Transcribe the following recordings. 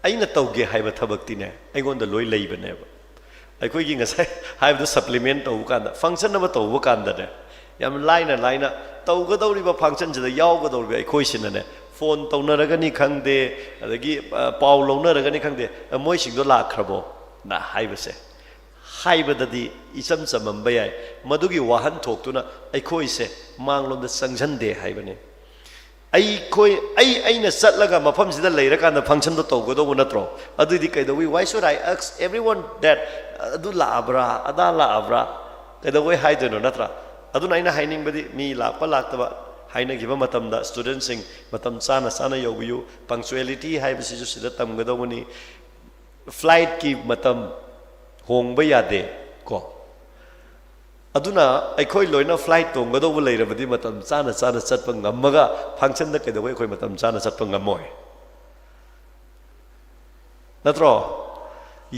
ꯑꯩꯅ ꯇꯧꯒꯦ ꯍꯥꯏꯕ ꯊꯕꯛꯇꯤꯅꯦ ꯑꯩꯉꯣꯟꯗ ꯂꯣꯏ ꯂꯩꯕꯅꯦꯕ ꯑꯩꯈꯣꯏꯒꯤ ꯉꯁꯥꯏ ꯍꯥꯏꯕꯗꯣ ꯁꯄ꯭ꯂꯤꯃꯦꯟ ꯇꯧꯕ ꯀꯥꯟꯗ ꯐꯪꯁꯟ ꯑꯃ ꯇꯧꯕ ꯀꯥꯟꯗꯅꯦ ꯌꯥꯝ ꯂꯥꯏꯅ ꯇꯧꯒꯗꯧꯔꯤꯕ ꯐꯪꯁꯟꯁꯤꯗ ꯌꯥꯎꯒꯗꯧꯔꯤꯕ ꯑꯩꯈꯣꯏꯁꯤꯅꯅꯦ ꯐꯣꯟ ꯇꯧꯅꯔꯒꯅꯤ ꯈꯪꯗꯦ ꯑꯗꯒꯤ ꯄꯥꯎ ꯂꯧꯅꯔꯒꯅꯤ ꯈꯪꯗꯦ ꯃꯣꯏꯁꯤꯡꯗꯣ ꯂꯥꯛꯈ꯭ꯔꯕꯣ ꯅ ꯍꯥꯏꯕꯁꯦ ꯍꯥꯏꯕꯗꯗꯤ ꯏꯆꯝ ꯆꯝꯃꯝꯕ ꯌꯥꯏ ꯃꯗꯨꯒꯤ ꯋꯥꯍꯟꯊꯣꯛꯇꯨꯅ ꯑꯩꯈꯣꯏꯁꯦ ꯃꯥꯡꯂꯣꯝꯗ ꯆꯪꯁꯤꯟꯗꯦ ꯍꯥꯏꯕꯅꯤ ꯑꯩꯅ ꯆꯠꯂꯒ ꯃꯐꯝꯁꯤꯗ ꯂꯩꯔꯀꯥꯟꯗ ꯐꯪꯁꯟꯗꯣ ꯇꯧꯒꯗꯧꯕ ꯅꯠꯇ꯭ꯔꯣ ꯑꯗꯨꯗꯤ ꯀꯩꯗꯧꯋꯤ ꯋꯥꯏ ꯁꯨड ꯑꯥꯏ ꯑꯛꯁ एवरीवन दैट ꯑꯗꯨ ꯂꯥꯛꯑꯕ꯭ꯔꯥ ꯑꯗꯥ ꯂꯥꯛꯑꯕ꯭ꯔꯥ ꯀꯩꯗꯧꯋꯤ ꯍꯥꯏꯗꯣꯏꯅꯣ ꯅꯠꯇ꯭ꯔꯥ ꯑꯗꯨꯅ ꯑꯩꯅ ꯍꯥꯏꯅꯤꯡꯕꯗꯤ ꯃꯤ ꯂꯥꯛꯄ ꯂꯥꯛꯇꯕ ꯍꯥꯏꯅꯈꯤꯕ ꯃꯇꯝꯗ ꯁ꯭ꯇꯨꯗꯦꯟꯠꯁꯤꯡ ꯃꯇꯝ ꯆꯥꯅ ꯌꯧꯕꯤꯌꯨ ꯄꯪꯆꯨꯑꯦꯂꯤꯇꯤ ꯍꯥꯏꯕꯁꯤꯁꯨ ꯁꯤꯗ ꯇꯝꯒꯗꯧꯕꯅꯤ ꯐ꯭ꯂꯥꯏꯠꯀꯤ ꯃꯇꯝ ꯍꯣꯡꯕ ꯌꯥꯗꯦ ꯀꯣ aduna aikoi loina flight tonggadouba leirabadi matam chana chatpa ngammaga function da kaidawai akoi matam chana chatpa ngammoi natro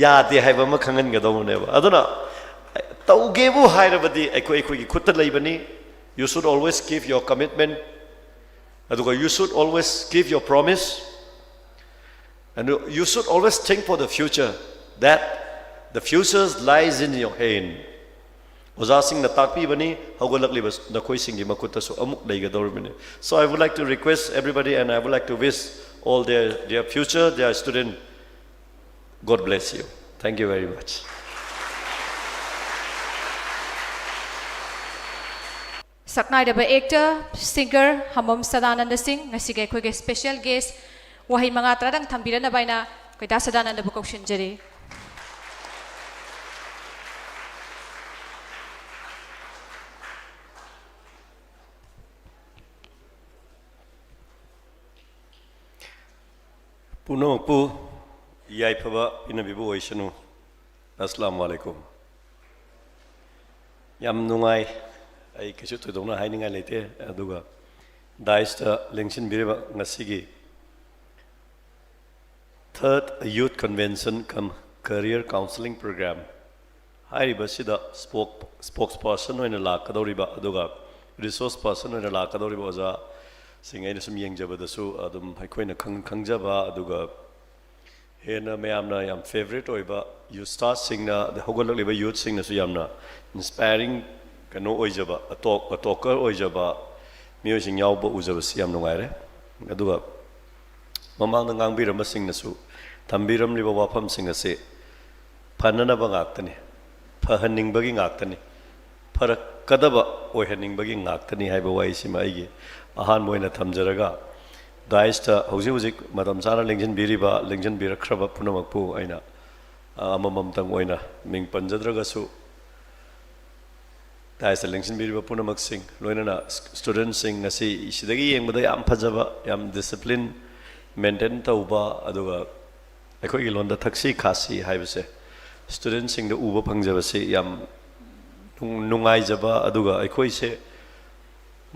yade haiba ma khangan gadawuneba aduna taugebu hairabadi aikoi gi khutta leibani you should always give your commitment aduga you should always give your promise and you should always think for the future that the future lies in your hand Ozasing na takpi bani haugalakliba na koi singi makuta so amuk leigadormine. So I would like to request everybody and I would like to wish all their future, their student, God bless you. Thank you very much. Saknaidaba actor, singer Hamom Sadananda Singh ngasige khoige special guest wahi manga tradang thambirana baina koida Sadananda bu kokshin jari. Puno pu yai phaba inabibu oishanu assalamu alaikum yam nungai ai kisu thudona haininga lete aduga daista lengsin biriba ngasigi third youth convention come career counseling program hairiba sida spokesperson oina lakadoriba aduga resource person oina lakadoriba oza singaina sum yengjabadasu adum haikoina khangjaba aduga hena mayamna yam favorite oiba you start singna the hogolaliba youth singna su yamna inspiring kano oijaba atoker oijaba music yawba ujaba siam nungaire aduga mamang ngangbirama singna su tambiram liba wafam singa se phanana ba ngaktani phahanning bagi ngaktani pharak kadaba oihaning bagi ngaktani haiba waisima aigi ahan moina thamjaraga daista hauji madam chana lengjan birakraba punamakpu aina amamam tang oina ming panjadraga su daista lengjan biriba punamak sing loinana student sing ngasi isidagi yengbada yam phajaba yam discipline maintain tauba aduga aikoi gi londa thaksi khasi haibase student sing da uba phangjaba se yam nungai jaba aduga aikoi se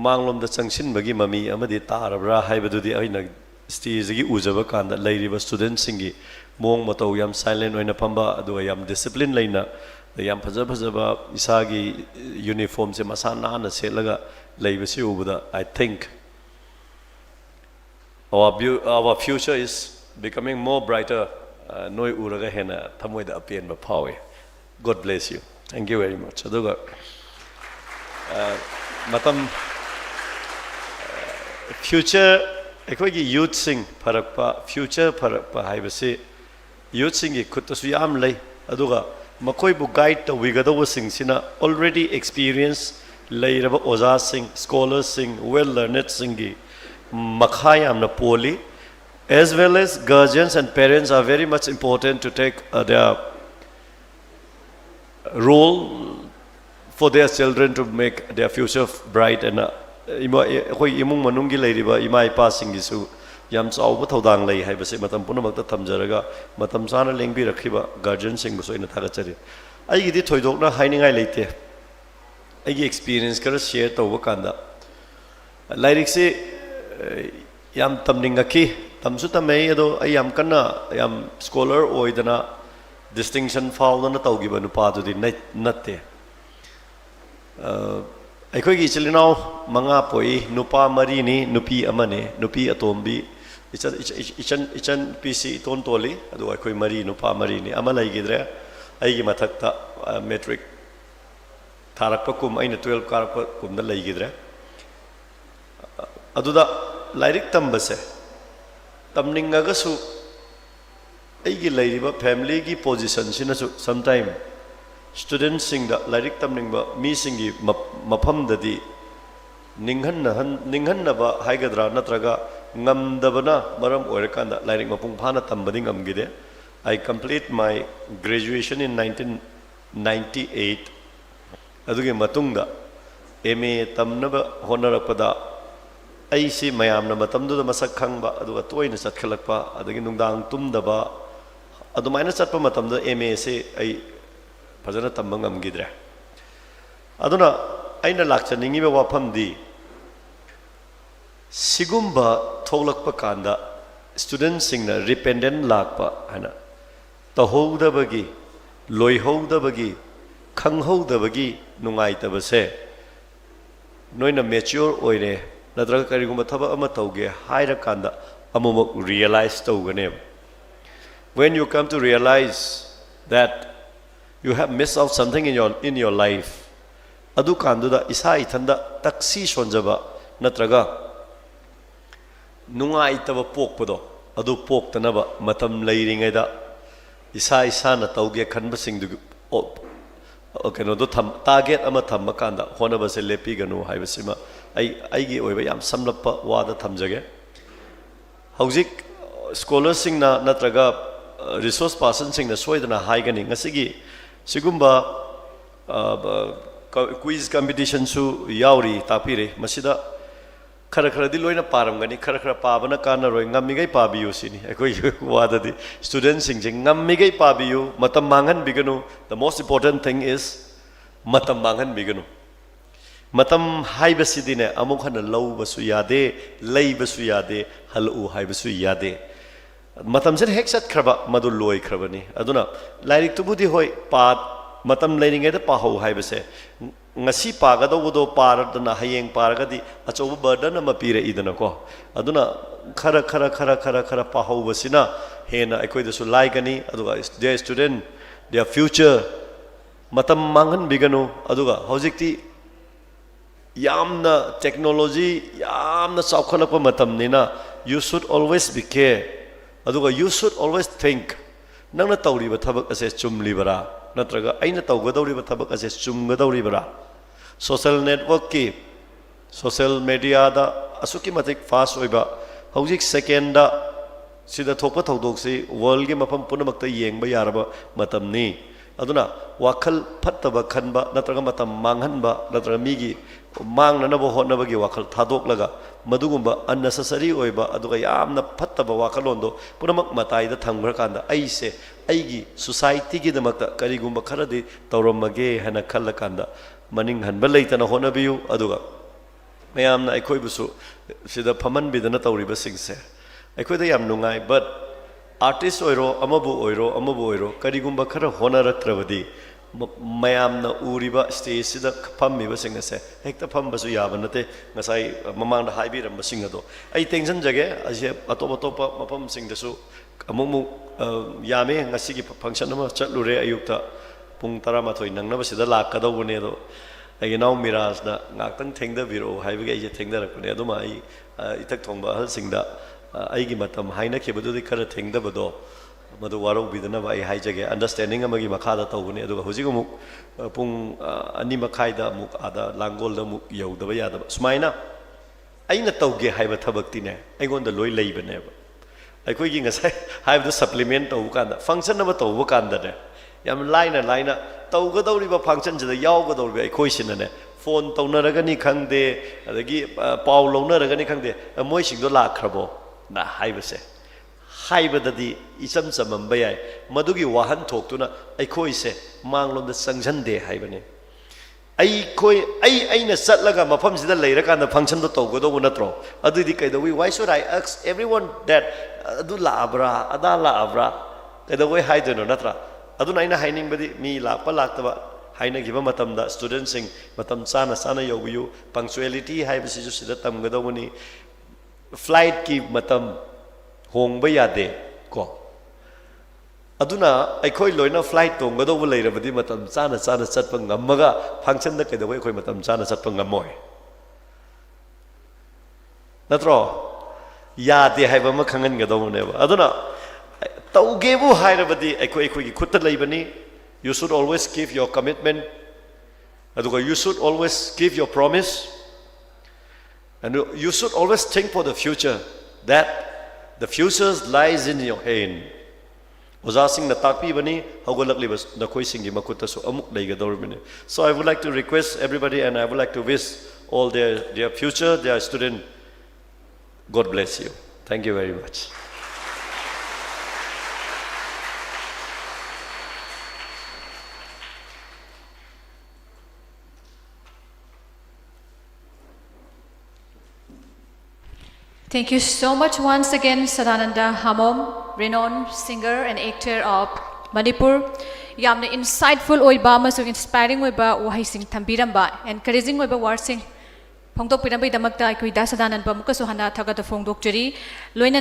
manglomda changsin bagi mami amadi tarabra haibadudi aina stage gi ujaba kanda leiriba student singi mong matau yam silent oina phamba aduga yam discipline leina yam phajaba isagi uniform se masana na selaga leibasi ubuda I think our future is becoming more brighter noi uraga hena thamoida apian ba phawe God bless you thank you very much aduga matam future ekhoigi youth sing pharakpa future pharakpa haibase youth sing gi khutasu yam lei aduga makoi bu guide to wigadawa sing sina already experience leiraba oza sing scholars sing well learned sing gi makha yamna poli as well as guardians and parents are very much important to take their role for their children to make their future bright and hoi imung manungi leiriba ima ipa singisu yam chawba thodang lei haibase matam punamakta thamjaraga matam chana lengbi rakhiba guardian singbu soina thagachari ai gi di thoidokna hainingai leite ai gi experience kara share tawba kanda lairik se yam tamninga ki tamsu tamei ado ai yam kana yam scholar oidana distinction faudana tawgiba nupa dudi natte aikoi gi chilinaw manga poi nupa mari ni nupi amane nupi atombi ichan PC ton toli adu akhoi mari no pa mari ni ama laigidre aigi mathakta metric tharakpa kum aina 12 karakpa kum da laigidre aduda lairik tambase tamningaga su aigi lairiba family gi position sina su sometime students sing da lairik tamningba mi singi mafam dadi ninghanna ba haigadra natraga ngamdabana maram oirakanda lairik mapung phana tambadi ngamgide. I complete my graduation in 1998 adugi matungda MA tamnaba honarapada aisi mayamna matamduda masak khangba aduga toina chatkhalakpa adagi nungdang tumdaba adumaina chatpa matamda MA se ai fajana tamba ngamgidre aduna aina lakchaningi ba wafamdi sigumba tholakpa kanda students singna dependent lakpa hana tahoudabagi loihoudabagi khanghoudabagi nungaitabase noina mature oire nadraga karigumba thaba ama tauge haira kanda amumok realize tawgane. When you come to realize that you have missed out something in your life adu kanduda isa ithanda taksi sonjaba natraga nungaitaba pokpado adu poktanaba matam leiringaida isa na tauge khanba singdu kano do target ama thamma kanda honaba se lepi ganu haibasima aigi oiba yam samlappa wada thamjage hauzik scholars singna natraga resource person singna soidana haigani ngasigi sigumba quiz competition su yauri tapire masida khara di loina paramgani khara pabana kana roi ngamigai pabiyu sini ekoi wadadi students sing jing ngamigai pabiyu matam mangan biganu. The most important thing is matam mangan biganu. Matam haibasidine amuk hana law basu yade lay basu yade halu haibasu yade matam sen hexat khraba madu loi khrabani aduna lairik tubudi hoi pat matam leiringai da pahau haibase ngasi pagadabudo paradana hayeng paragadi achobu burden ama pire idana ko aduna khara pahau basina hena ekoi da su laigani aduga their student their future matam mangan biganu aduga hojikti yamna technology yamna saukhalakpa matam nina you should always be care aduga you should always think nangna tawriba thabak ase chumlibara natraga aina tawgadawriba thabak ase chumgadawribara. Social network ki social media da asuki matik fast oiba hojik second da sida thokpa thodokse world gi mafam punamakta yengba yaraba matam ni aduna wakhal phattaba khanba natraga matam manghanba natraga migi mangnanaba hotnabagi wakhal thadoklaga madugumba unnecessary oiba aduga yamna phattaba wakalondo punamak matai da thangbar kanda aise aigi society gi damakta karigumba kharadi tawramage hana khalla kanda maning hanba leitana honabiyu aduga mayamna aikoi busu sida phaman bidana tawriba singse aikoi da yam nungai but artist oiro amabu oiro karigumba khara honaratrabadi mayamna uriba stage sida phammiba singase hekta phambasu yaba nate ngasai mamangda haibiramba singado ai tension jage ase atopa mapam singdasu amumu yame ngasigi function ama chatlure ayukta pung 12 nangnaba sida lakadawune do ai naw mirasna ngaktang thengda biro haibige ai thengda rakune aduma ai itak thongba hal singda aigi matam haina khebadu di khara thengda bado madu waro bidana bai haijage understanding amagi makhada tawune aduga hojigumuk pung ani makhaida muk ada langol da muk yaudaba yadaba sumaina aina tawge haiba thabakti ne aigonda loi leibane ba aikoi gi ngasai haibda supplement taw kanda function aba taw kanda ne yam laina tawgadawriba function jida yawgadawriba aikoi sinane phone tawnaragani khangde adagi paw lawnaragani khangde moi singdo lakhrabo na haibase haibadadi isam samamba yai madugi wahan thoktuna aikoi se manglonda sangjande haibane aikoi aina satlaga mafam sida leirakanda function do tawgadawu natro adudi kaidawi why should I ask everyone that adu laabra ada laabra kaidawi haidono natra aduna aina haining badi mi lakpa laktaba haina giba matamda students sing matam sana yogu punctuality haibasi ju sida tamgadawuni flight ki matam hong ba yade ko aduna aikoi loina flight tonggadau leirabadi matam chana chana chatpa ngammaga function da kedawai khoi matam chana chatpa ngammoi natro yade haiba ma khangan gadau ne ba aduna taugebu hairabadi aikoi gi khutta leibani you should always give your commitment aduga you should always give your promise and you should always think for the future that the future lies in your hand Oza sing na takpi bani haugalak libas na koi singi makuta so amuk leigador bani. So I would like to request everybody and I would like to wish all their future, their student, God bless you. Thank you very much. Thank you so much once again, Sadananda Hamom, renowned singer and actor of Manipur. Yamna insightful oiba amasung inspiring oiba wahai sing thambiramba, encouraging oiba words sing phongdok piramba idamakta aikui da Sadananda mukasu hana thagata phongdok jari loina